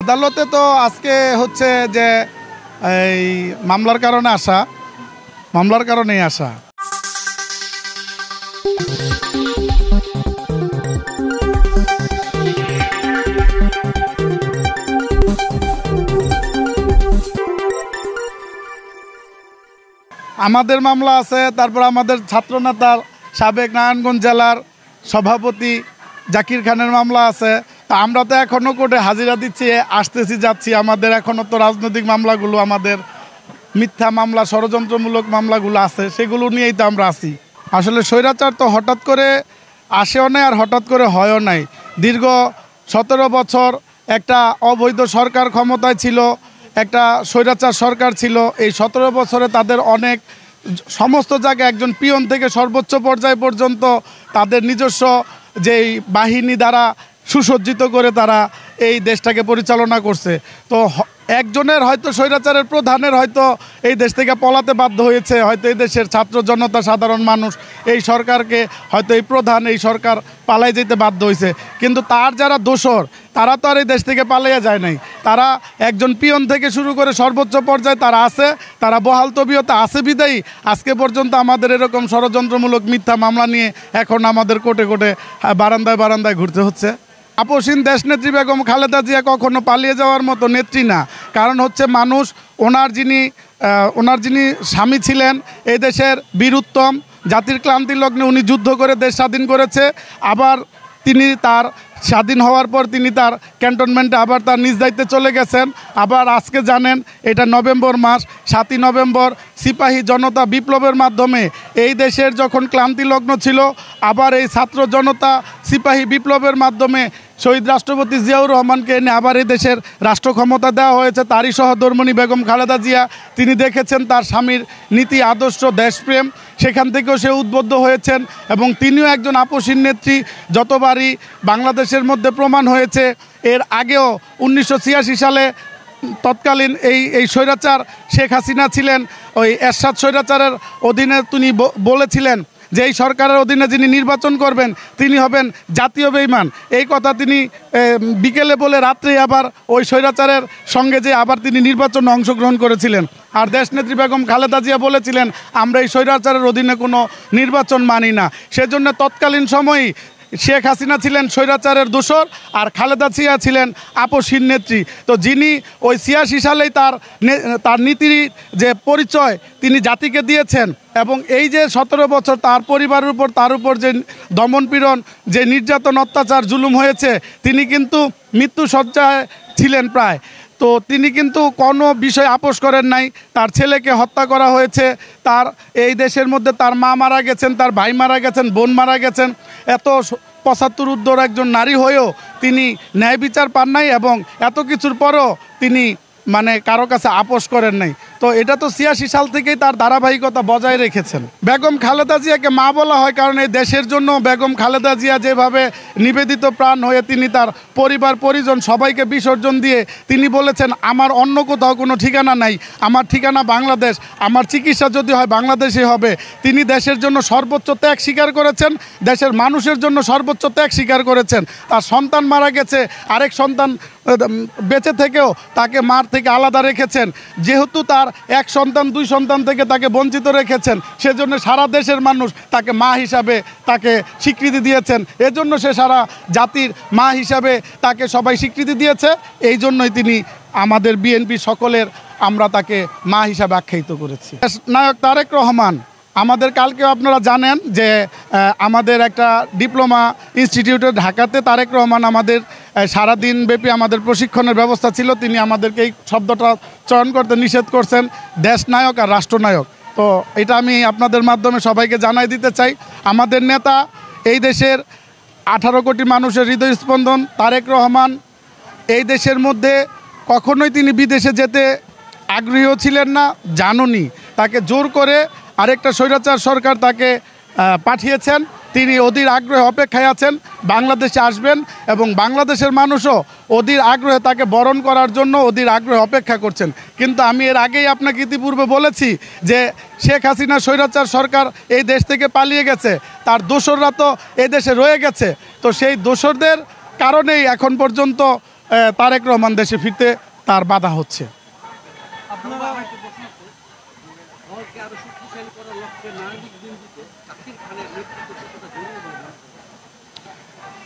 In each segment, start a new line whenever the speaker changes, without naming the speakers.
আদালতে তো আজকে হচ্ছে যে এই মামলার কারণেই আসা। আমাদের মামলা আছে, তারপর আমাদের ছাত্রনেতার সাবেক নারায়ণগঞ্জ জেলার সভাপতি জাকির খানের মামলা আছে। তা আমরা তো এখনও কোর্টে হাজিরা দিচ্ছি, আসতেছি যাচ্ছি। আমাদের এখনও তো রাজনৈতিক মামলাগুলো, আমাদের মিথ্যা মামলা, ষড়যন্ত্রমূলক মামলাগুলো আছে, সেগুলো নিয়েই তো আমরা আছি। আসলে স্বৈরাচার তো হঠাৎ করে আসেও নাই আর হঠাৎ করে হয়ও নাই। দীর্ঘ 17 বছর একটা অবৈধ সরকার ক্ষমতায় ছিল, একটা স্বৈরাচার সরকার ছিল। এই 17 বছরে তাদের অনেক সমস্ত জায়গায় একজন পিয়ন থেকে সর্বোচ্চ পর্যায় পর্যন্ত তাদের নিজস্ব যেই বাহিনী দ্বারা সুসজ্জিত করে তারা এই দেশটাকে পরিচালনা করছে। তো একজনের হয়তো স্বৈরাচারের প্রধানের হয়তো এই দেশ থেকে পলাতে বাধ্য হয়েছে, হয়তো এই দেশের ছাত্র জনতা সাধারণ মানুষ এই সরকারকে হয়তো এই প্রধান এই সরকার পালাই যেতে বাধ্য হয়েছে। কিন্তু তার যারা দোসর তারা তো আর এই দেশ থেকে পালাইয়া যায় নাই। তারা একজন পিয়ন থেকে শুরু করে সর্বোচ্চ পর্যায়ে তারা আছে, তারা বহাল তবিয়তে আছে বিদায়ী আজকে পর্যন্ত আমাদের এরকম ষড়যন্ত্রমূলক মিথ্যা মামলা নিয়ে এখন আমাদের কোর্টে কোর্টে বারান্দায় ঘুরতে হচ্ছে। আপসীন দেশনেত্রী বেগম খালেদা জিয়া কখনো পালিয়ে যাওয়ার মতো নেত্রী না। কারণ হচ্ছে মানুষ ওনার যিনি স্বামী ছিলেন, এই দেশের বীর উত্তম, জাতির ক্লান্তি লগ্নে উনি যুদ্ধ করে দেশ স্বাধীন করেছে। আবার তিনি তার স্বাধীন হওয়ার পর তিনি তার ক্যান্টনমেন্টে আবার তার নিজ দায়িত্বে চলে গেছেন। আবার আজকে জানেন এটা নভেম্বর মাস, 7ই নভেম্বর সিপাহী জনতা বিপ্লবের মাধ্যমে এই দেশের যখন ক্লান্তি লগ্ন ছিল, আবার এই ছাত্র জনতা সিপাহী বিপ্লবের মাধ্যমে শহীদ রাষ্ট্রপতি জিয়াউর রহমানকে এনে আবার এই দেশের রাষ্ট্র ক্ষমতা দেওয়া হয়েছে। তারই সহধর্মিণী বেগম খালেদা জিয়া, তিনি দেখেছেন তার স্বামীর নীতি আদর্শ দেশপ্রেম, সেখান থেকেও সে উদ্বুদ্ধ হয়েছেন এবং তিনিও একজন আপসীন নেত্রী। যতবারই বাংলাদেশের মধ্যে প্রমাণ হয়েছে, এর আগেও 1986 সালে তৎকালীন এই স্বৈরাচার শেখ হাসিনা ছিলেন, ওই এরশাদ স্বৈরাচারের অধীনে তিনি বলেছিলেন যে এই সরকারের অধীনে যিনি নির্বাচন করবেন তিনি হবেন জাতীয় বেঈমান। এই কথা তিনি বিকেলে বলে রাত্রে আবার ওই স্বৈরাচারের সঙ্গে যে আবার তিনি নির্বাচনে অংশগ্রহণ করেছিলেন। আর দেশনেত্রী বেগম খালেদা জিয়া বলেছিলেন আমরা এই স্বৈরাচারের অধীনে কোনো নির্বাচন মানি না। সেজন্য তৎকালীন সময়েই শেখ হাসিনা ছিলেন স্বৈরাচারের দোসর আর খালেদা জিয়া ছিলেন আপসীন নেত্রী। তো যিনি ওই 86 সালেই তার নীতির যে পরিচয় তিনি জাতিকে দিয়েছেন এবং এই যে 17 বছর তার পরিবারের উপর তার উপর যে দমনপীড়ন, যে নির্যাতন, অত্যাচার, জুলুম হয়েছে, তিনি কিন্তু মৃত্যুশয্যায় ছিলেন প্রায়। তো তিনি কিন্তু কোনো বিষয় আপোষ করেন নাই। তার ছেলেকে হত্যা করা হয়েছে, তার এই দেশের মধ্যে তার মা মারা গেছেন, তার ভাই মারা গেছেন, বোন মারা গেছেন। এত 75 ঊর্ধ্বর একজন নারী হয়েও তিনি ন্যায় বিচার পান নাই এবং এত কিছুর পরও তিনি কারো কাছে আপোষ করেন নাই। তো এটা তো 86 সাল থেকেই তার ধারাবাহিকতা বজায় রেখেছেন। বেগম খালেদা জিয়াকে মা বলা হয় কারণ এই দেশের জন্য বেগম খালেদা জিয়া যেভাবে নিবেদিত প্রাণ হয়ে তিনি তার পরিবার পরিজন সবাইকে বিসর্জন দিয়ে তিনি বলেছেন আমার অন্য কোথাও কোনো ঠিকানা নাই, আমার ঠিকানা বাংলাদেশ, আমার চিকিৎসা যদি হয় বাংলাদেশে হবে। তিনি দেশের জন্য সর্বোচ্চ ত্যাগ স্বীকার করেছেন, দেশের মানুষের জন্য সর্বোচ্চ ত্যাগ স্বীকার করেছেন। তার সন্তান মারা গেছে, আরেক সন্তান বেঁচে থেকেও তাকে মার থেকে আলাদা রেখেছেন। যেহেতু তার এক সন্তান 2 সন্তান থেকে তাকে বঞ্চিত রেখেছেন, সেজন্য সারা দেশের মানুষ তাকে মা হিসাবে তাকে স্বীকৃতি দিয়েছেন। এজন্য সে সারা জাতির মা হিসাবে তাকে সবাই স্বীকৃতি দিয়েছে। এই জন্যই তিনি আমাদের বিএনপি সকলের আমরা তাকে মা হিসাবে আখ্যায়িত করেছি। নায়ক তারেক রহমান আমাদের কালকেও আপনারা জানেন যে আমাদের একটা ডিপ্লোমা ইনস্টিটিউটে ঢাকাতে তারেক রহমান আমাদের সারাদিন ব্যাপী আমাদের প্রশিক্ষণের ব্যবস্থা ছিল। তিনি আমাদেরকে এই শব্দটা চয়ন করতে নিষেধ করছেন, দেশনায়ক আর রাষ্ট্রনায়ক। তো এটা আমি আপনাদের মাধ্যমে সবাইকে জানাই দিতে চাই। আমাদের নেতা, এই দেশের 18 কোটি মানুষের হৃদয়স্পন্দন তারেক রহমান, এই দেশের মধ্যে কখনোই তিনি বিদেশে যেতে আগ্রহীও ছিলেন না, জানুনি। তাকে জোর করে আরেকটা স্বৈরাচার সরকার তাকে পাঠিয়েছেন। তিনি অধীর আগ্রহে অপেক্ষায় আছেন বাংলাদেশে আসবেন এবং বাংলাদেশের মানুষও অধীর আগ্রহে তাকে বরণ করার জন্য অধীর আগ্রহে অপেক্ষা করছেন। কিন্তু আমি এর আগেই আপনাকে ইতিপূর্বে বলেছি যে শেখ হাসিনা স্বৈরাচার সরকার এই দেশ থেকে পালিয়ে গেছে, তার দোসররা তো এই দেশে রয়ে গেছে। তো সেই দোসরদের কারণেই এখন পর্যন্ত তারেক রহমান দেশে ফিরতে তার বাধা হচ্ছে।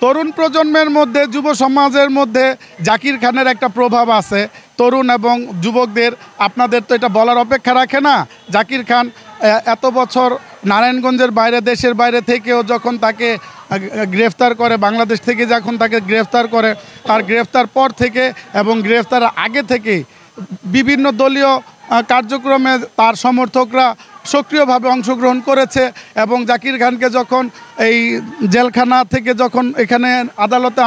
তরুণ প্রজন্মের মধ্যে, যুব সমাজের মধ্যে জাকির খানের একটা প্রভাব আছে। তরুণ এবং যুবকদের, আপনাদের তো এটা বলার অপেক্ষা রাখে না। জাকির খান এত বছর নারায়ণগঞ্জের বাইরে, দেশের বাইরে থেকেও যখন তাকে গ্রেফতার করে, বাংলাদেশ থেকে যখন তাকে গ্রেফতার করে, তার গ্রেফতার পর থেকে এবং গ্রেফতার আগে থেকেই বিভিন্ন দলীয় কার্যক্রমে তার সমর্থকরা সক্রিয়ভাবে অংশগ্রহণ করেছে। এবং জাকির খানকে যখন এই জেলখানা থেকে যখন এখানে আদালতে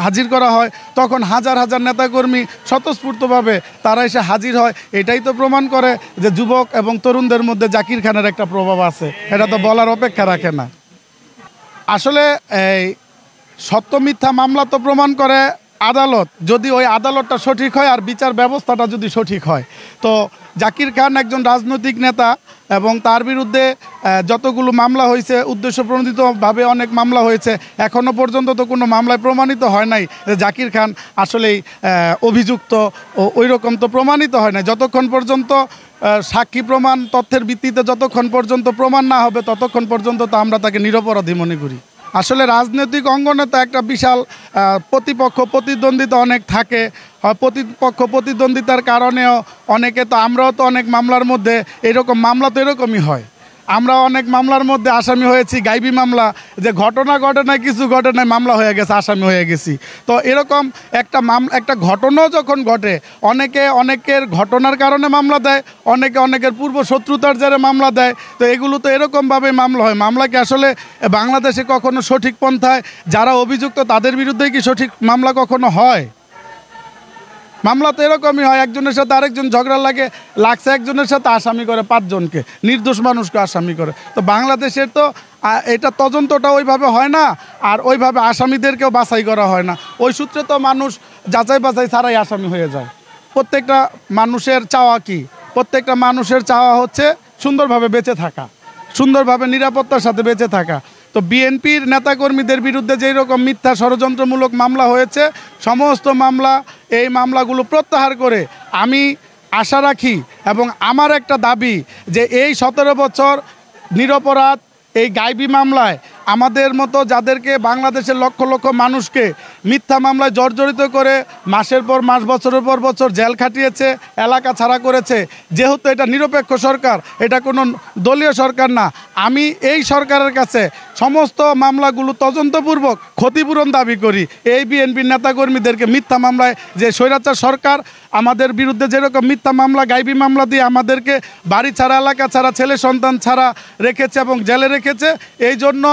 হাজির করা হয়, তখন হাজার হাজার নেতাকর্মী স্বতঃস্ফূর্তভাবে তারা এসে হাজির হয়। এটাই তো প্রমাণ করে যে যুবক এবং তরুণদের মধ্যে জাকির খানের একটা প্রভাব আছে। এটা তো বলার অপেক্ষা রাখে না। আসলে এই সত্য মিথ্যা মামলা তো প্রমাণ করে আদালত। যদি ওই আদালতটা সঠিক হয় আর বিচার ব্যবস্থাটা যদি সঠিক হয়, তো জাকির খান একজন রাজনৈতিক নেতা এবং তার বিরুদ্ধে যতগুলো মামলা হয়েছে, উদ্দেশ্য প্রণোদিতভাবে অনেক মামলা হয়েছে, এখনও পর্যন্ত তো কোনো মামলায় প্রমাণিত হয় নাই যে জাকির খান আসলেই অভিযুক্ত। ওই রকম তো প্রমাণিত হয় নাই। যতক্ষণ পর্যন্ত সাক্ষী প্রমাণ তথ্যের ভিত্তিতে যতক্ষণ পর্যন্ত প্রমাণ না হবে, ততক্ষণ পর্যন্ত তো আমরা তাকে নিরপরাধী মনে করি। আসলে রাজনৈতিক অঙ্গনে তো একটা বিশাল প্রতিপক্ষ প্রতিদ্বন্দ্বিতা অনেক থাকে। প্রতিপক্ষ প্রতিদ্বন্দ্বিতার কারণেও অনেকে তো, আমরাও তো অনেক মামলার মধ্যে, এরকম মামলা তো এরকমই হয়, আমরা অনেক মামলার মধ্যে আসামি হয়েছি। গাইবি মামলা, যে ঘটনা ঘটে নাই, কিছু ঘটনায় মামলা হয়ে গেছে, আসামি হয়ে গেছি। তো এরকম একটা ঘটনাও যখন ঘটে, অনেকে অনেকের ঘটনার কারণে মামলা দেয়, অনেকে অনেকের পূর্ব শত্রুতার জেরে মামলা দেয়। তো এগুলো তো এরকমভাবে মামলা হয়। মামলা কি আসলে বাংলাদেশে কখনো সঠিক পন্থায় যারা অভিযুক্ত তাদের বিরুদ্ধে কি সঠিক মামলা কখনো হয়? মামলা তো এরকমই হয়, একজনের সাথে আরেকজন ঝগড়া লাগছে, একজনের সাথে আসামি করে 5 জনকে, নির্দোষ মানুষকে আসামি করে। তো বাংলাদেশের তো এটা তদন্তটা ওইভাবে হয় না, আর ওইভাবে আসামিদেরকেও বাছাই করা হয় না। ওই সূত্রে তো মানুষ যাচাই বাছাই ছাড়াই আসামি হয়ে যায়। প্রত্যেকটা মানুষের চাওয়া কি? প্রত্যেকটা মানুষের চাওয়া হচ্ছে সুন্দরভাবে বেঁচে থাকা, সুন্দরভাবে নিরাপত্তার সাথে বেঁচে থাকা। তো বিএনপির নেতাকর্মীদের বিরুদ্ধে যেই রকম মিথ্যা ষড়যন্ত্রমূলক মামলা হয়েছে, সমস্ত মামলা, এই মামলাগুলো প্রত্যাহার করে আমি আশা রাখি এবং আমার একটা দাবি যে এই 17 বছর নিরপরাধ এই গাইবি মামলায় আমাদের মতো যাদেরকে বাংলাদেশের লক্ষ লক্ষ মানুষকে মিথ্যা মামলায় জর্জরিত করে মাসের পর মাস, বছরের পর বছর জেল খাটিয়েছে, এলাকা ছাড়া করেছে, যেহেতু এটা নিরপেক্ষ সরকার, এটা কোনো দলীয় সরকার না, আমি এই সরকারের কাছে সমস্ত মামলাগুলো তদন্তপূর্বক ক্ষতিপূরণ দাবি করি। এই বিএনপির নেতাকর্মীদেরকে মিথ্যা মামলায়, যে স্বৈরাচার সরকার আমাদের বিরুদ্ধে যেরকম মিথ্যা মামলা, গাইবি মামলা দিয়ে আমাদেরকে বাড়ি ছাড়া, এলাকা ছাড়া, ছেলে সন্তান ছাড়া রেখেছে এবং জেলে রেখেছে, এই জন্য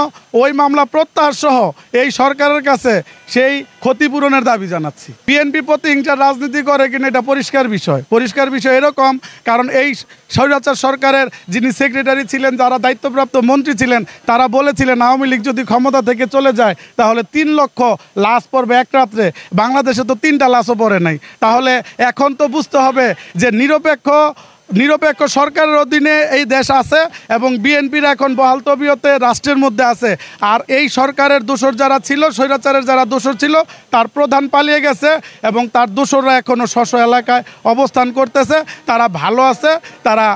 ওই মামলা প্রত্যাহার সহ এই সরকারের কাছে সেই ক্ষতিপূরণের দাবি জানাচ্ছি। বিএনপি প্রতিহিংসার রাজনীতি করে কিনা এটা পরিষ্কার বিষয়। পরিষ্কার বিষয় এরকম, কারণ এই স্বৈরাচার সরকারের যিনি সেক্রেটারি ছিলেন, যারা দায়িত্বপ্রাপ্ত মন্ত্রী ছিলেন, তারা বলেছিলেন আওয়ামী লীগ যদি ক্ষমতা থেকে চলে যায় তাহলে 3 লক্ষ লাশ পড়বে এক রাত্রে। বাংলাদেশে তো 3টা লাশও পড়ে নাই। তাহলে এখন তো বুঝতে হবে যে নিরপেক্ষ সরকারের অধীনে এই দেশ আছে এবং বিএনপির এখন বহাল তবিয়তে রাষ্ট্রের মধ্যে আছে। আর এই সরকারের দোসর যারা ছিল, স্বৈরাচারের যারা দোসর ছিল, তার প্রধান পালিয়ে গেছে এবং তার দোসররা এখনও স্ব এলাকায় অবস্থান করতেছে। তারা ভালো আছে, তারা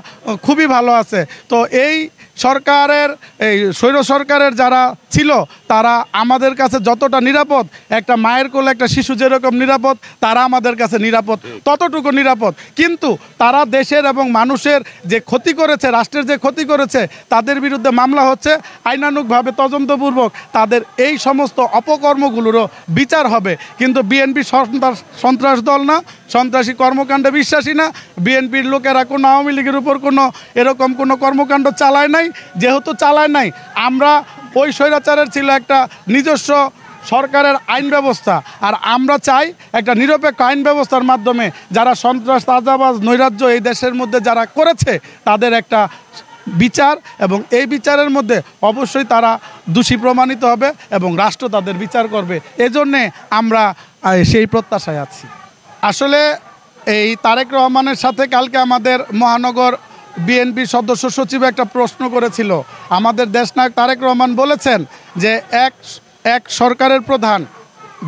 খুবই ভালো আছে। তো এই সরকারের, এই স্বৈর সরকারের যারা ছিল, তারা আমাদের কাছে যতটা নিরাপদ, একটা মায়ের কোলে একটা শিশু যেরকম নিরাপদ, তারা আমাদের কাছে নিরাপদ, ততটুকু নিরাপদ। কিন্তু তারা দেশের এবং মানুষের যে ক্ষতি করেছে, রাষ্ট্রের যে ক্ষতি করেছে, তাদের বিরুদ্ধে মামলা হচ্ছে। আইনানুগভাবে তদন্তপূর্বক তাদের এই সমস্ত অপকর্মগুলোরও বিচার হবে। কিন্তু বিএনপি সন্ত্রাস দল না, সন্ত্রাসী কর্মকাণ্ডে বিশ্বাসী না। বিএনপির লোকেরা কোনো আওয়ামী লীগের উপর এরকম কোনো কর্মকাণ্ড চালায় নাই। যেহেতু চালায় নাই, আমরা ওই স্বৈরাচারের ছিল একটা নিজস্ব সরকারের আইন ব্যবস্থা, আর আমরা চাই একটা নিরপেক্ষ আইন ব্যবস্থার মাধ্যমে যারা সন্ত্রাস, তাজাবাজ, নৈরাজ্য এই দেশের মধ্যে যারা করেছে তাদের একটা বিচার, এবং এই বিচারের মধ্যে অবশ্যই তারা দোষী প্রমাণিত হবে এবং রাষ্ট্র তাদের বিচার করবে। এজন্যে আমরা সেই প্রত্যাশায় আছি। আসলে এই তারেক রহমানের সাথে কালকে আমাদের মহানগর বিএনপির সদস্য সচিব একটা প্রশ্ন করেছিল। আমাদের দেশনায়ক তারেক রহমান বলেছেন যে এক সরকারের প্রধান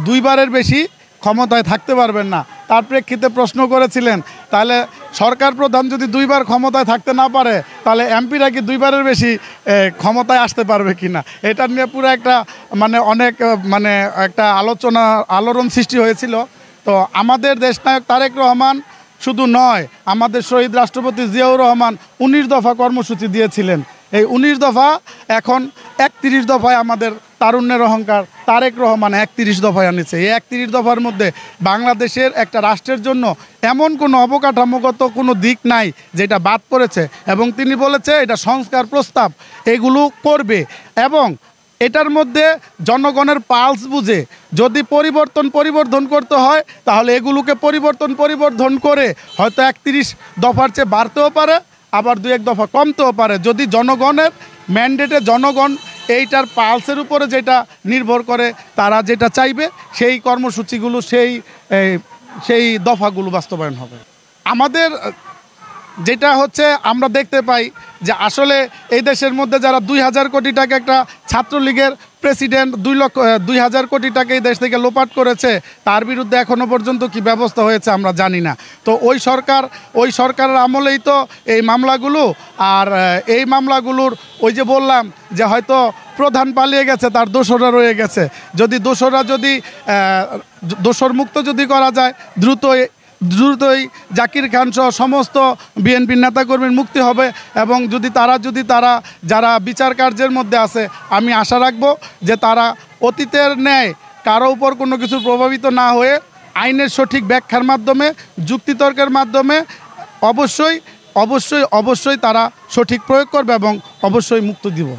2 বারের বেশি ক্ষমতায় থাকতে পারবেন না। তার প্রেক্ষিতে প্রশ্ন করেছিলেন, তাহলে সরকার প্রধান যদি 2বার ক্ষমতায় থাকতে না পারে তাহলে এমপিরা কি 2বারের বেশি ক্ষমতায় আসতে পারবে কি না? এটা নিয়ে পুরো একটা অনেক একটা আলোড়ন সৃষ্টি হয়েছিল। তো আমাদের দেশনায়ক তারেক রহমান শুধু নয়, আমাদের শহীদ রাষ্ট্রপতি জিয়াউর রহমান 19 দফা কর্মসূচি দিয়েছিলেন। এই 19 দফা এখন 31 দফায় আমাদের তারুণ্যের অহংকার তারেক রহমান 31 দফায় আনেছে। এই 31 দফার মধ্যে বাংলাদেশের একটা রাষ্ট্রের জন্য এমন কোনো অবকাঠামোগত কোনো দিক নাই যেটা বাদ পড়েছে, এবং তিনি বলেছে এটা সংস্কার প্রস্তাব এগুলো করবে, এবং এটার মধ্যে জনগণের পালস বুঝে যদি পরিবর্তন করতে হয় তাহলে এগুলোকে পরিবর্তন করে হয়তো 31 দফার চেয়ে বাড়তেও পারে, আবার 2-1 দফা কমতেও পারে, যদি জনগণের ম্যান্ডেটে জনগণ এইটার পালসের উপরে যেটা নির্ভর করে তারা যেটা চাইবে সেই কর্মসূচিগুলো সেই দফাগুলো বাস্তবায়ন হবে। আমাদের যেটা হচ্ছে আমরা দেখতে পাই যে আসলে এই দেশের মধ্যে যারা 2000 কোটি টাকা একটা ছাত্রলীগের প্রেসিডেন্ট 2000 কোটি টাকা এই দেশ থেকে লোপাট করেছে, তার বিরুদ্ধে এখনও পর্যন্ত কি ব্যবস্থা হয়েছে আমরা জানি না। তো ওই সরকারের আমলেই তো এই মামলাগুলো, আর এই মামলাগুলোর ওই যে বললাম যে হয়তো প্রধান পালিয়ে গেছে, তার দোষরা রয়ে গেছে, যদি দোষর মুক্ত যদি করা যায় দ্রুতই জাকির খান সহ সমস্ত বিএনপির নেতাকর্মীর মুক্তি হবে, এবং তারা যারা বিচার কার্যের মধ্যে আছে আমি আশা রাখবো যে তারা অতীতের ন্যায় কারো উপর কোনো কিছু প্রভাবিত না হয়ে আইনের সঠিক ব্যাখ্যার মাধ্যমে যুক্তিতর্কের মাধ্যমে অবশ্যই তারা সঠিক প্রয়োগ করবে এবং অবশ্যই মুক্তি দিব।